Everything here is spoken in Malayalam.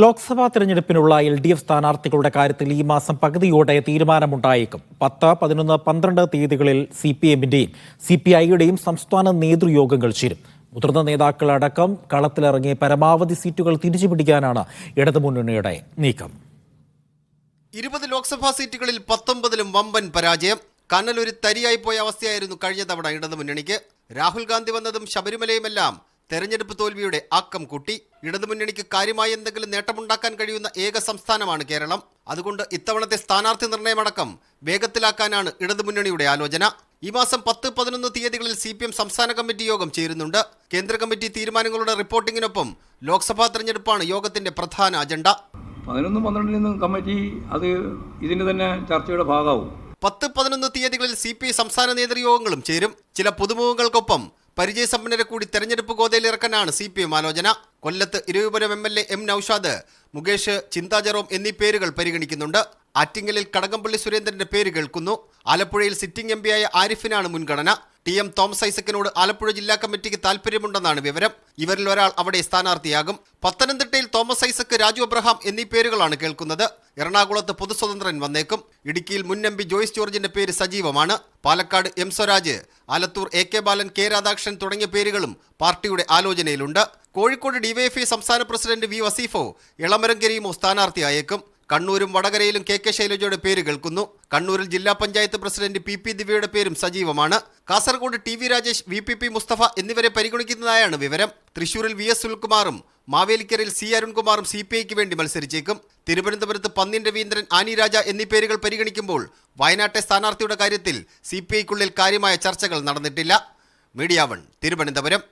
ലോക്സഭാ തെരഞ്ഞെടുപ്പിനുള്ള LDF സ്ഥാനാർത്ഥികളുടെ കാര്യത്തിൽ ഈ മാസം പകുതിയോടെ തീരുമാനമുണ്ടായേക്കും. 10, 11, 12 തീയതികളിൽ CPM-ന്റെയും CPI-യുടെയും സംസ്ഥാന നേതൃയോഗങ്ങൾ ചേരും. മുതിർന്ന നേതാക്കളടക്കം കളത്തിലിറങ്ങി പരമാവധി സീറ്റുകൾ തിരിച്ചുപിടിക്കാനാണ് ഇടതുമുന്നണിയുടെ നീക്കം. 20 ലോക്സഭാ സീറ്റുകളിൽ 19ലും വമ്പൻ പരാജയം. കനൽ ഒരു തരിയായി പോയ അവസ്ഥയായിരുന്നു കഴിഞ്ഞ തവണ ഇടതുമുന്നണിക്ക്. രാഹുൽ ഗാന്ധി വന്നതും ശബരിമലയുമെല്ലാം തെരഞ്ഞെടുപ്പ് തോൽവിയുടെ ആക്കം കൂട്ടി. ഇടതുമുന്നണിക്ക് കാര്യമായി എന്തെങ്കിലും നേട്ടമുണ്ടാക്കാൻ കഴിയുന്ന ഏക സംസ്ഥാനമാണ് കേരളം. അതുകൊണ്ട് ഇത്തവണത്തെ സ്ഥാനാർത്ഥി നിർണയമടക്കം വേഗത്തിലാക്കാനാണ് ഇടതുമുന്നണിയുടെ ആലോചന. ഈ മാസം 10, 11 തീയതികളിൽ CPM സംസ്ഥാന കമ്മിറ്റി യോഗം ചേരുന്നുണ്ട്. കേന്ദ്ര കമ്മിറ്റി തീരുമാനങ്ങളുടെ റിപ്പോർട്ടിങ്ങിനൊപ്പം ലോക്സഭാ തെരഞ്ഞെടുപ്പാണ് യോഗത്തിന്റെ പ്രധാന അജണ്ട. 11, 12 കമ്മിറ്റി അത് ഇതിന്റെ തന്നെ ചർച്ചയുടെ ഭാഗമാവും. 10, 11 തീയതികളിൽ CPI സംസ്ഥാന നേതൃയോഗങ്ങളും ചേരും. ചില പുതുമുഖങ്ങൾക്കൊപ്പം പരിചയസമ്പന്നരെ കൂടി തെരഞ്ഞെടുപ്പ് ഗോതയിലിറക്കാനാണ് CPM ആലോചന. കൊല്ലത്ത് ഇരുപുരം MLA M. നൌഷാദ്, മുകേഷ്, ചിന്താ ജെറോം എന്നീ പേരുകൾ പരിഗണിക്കുന്നുണ്ട്. ആറ്റിങ്ങലിൽ കടകംപള്ളി സുരേന്ദ്രന്റെ പേര് കേൾക്കുന്നു. ആലപ്പുഴയിൽ സിറ്റിംഗ് MP ആയ ആരിഫിനാണ് മുൻഗണന. TM തോമസ് ഐസക്കിനോട് ആലപ്പുഴ ജില്ലാ കമ്മിറ്റിക്ക് താൽപ്പര്യമുണ്ടെന്നാണ് വിവരം. ഇവരിൽ ഒരാൾ അവിടെ സ്ഥാനാർത്ഥിയാകും. പത്തനംതിട്ടയിൽ തോമസ് ഐസക്ക്, രാജു അബ്രഹാം എന്നീ പേരുകളാണ് കേൾക്കുന്നത്. എറണാകുളത്ത് പൊതുസ്വതന്ത്രൻ വന്നേക്കും. ഇടുക്കിയിൽ മുൻ MP ജോയ്സ് ജോർജിന്റെ പേര് സജീവമാണ്. പാലക്കാട് M. സ്വരാജ്, ആലത്തൂർ AK ബാലൻ, K. രാധാകൃഷ്ണൻ തുടങ്ങിയ പേരുകളും പാർട്ടിയുടെ ആലോചനയിലുണ്ട്. കോഴിക്കോട് DYFI സംസ്ഥാന പ്രസിഡന്റ് V. വസീഫോ, എളമരം കരീമോ സ്ഥാനാർത്ഥിയായേക്കും. കണ്ണൂരും വടകരയിലും KK ശൈലജയുടെ പേര് കേൾക്കുന്നു. കണ്ണൂരിൽ ജില്ലാ പഞ്ചായത്ത് പ്രസിഡന്റ് PP ദിവ്യയുടെ പേരും സജീവമാണ്. കാസർഗോഡ് TV രാജേഷ്, VPP മുസ്തഫ എന്നിവരെ പരിഗണിക്കുന്നതായാണ് വിവരം. തൃശൂരിൽ VS സുനിൽകുമാറും മാവേലിക്കരയിൽ C. അരുൺകുമാറും CPIക്ക് വേണ്ടി മത്സരിച്ചേക്കും. തിരുവനന്തപുരത്ത് പന്ന്യൻ രവീന്ദ്രൻ, ആനി രാജ എന്നീ പേരുകൾ പരിഗണിക്കുമ്പോൾ വയനാട്ടെ സ്ഥാനാർത്ഥിയുടെ കാര്യത്തിൽ CPIക്കുള്ളിൽ കാര്യമായ ചർച്ചകൾ നടന്നിട്ടില്ല. മീഡിയ 1 തിരുവനന്തപുരം.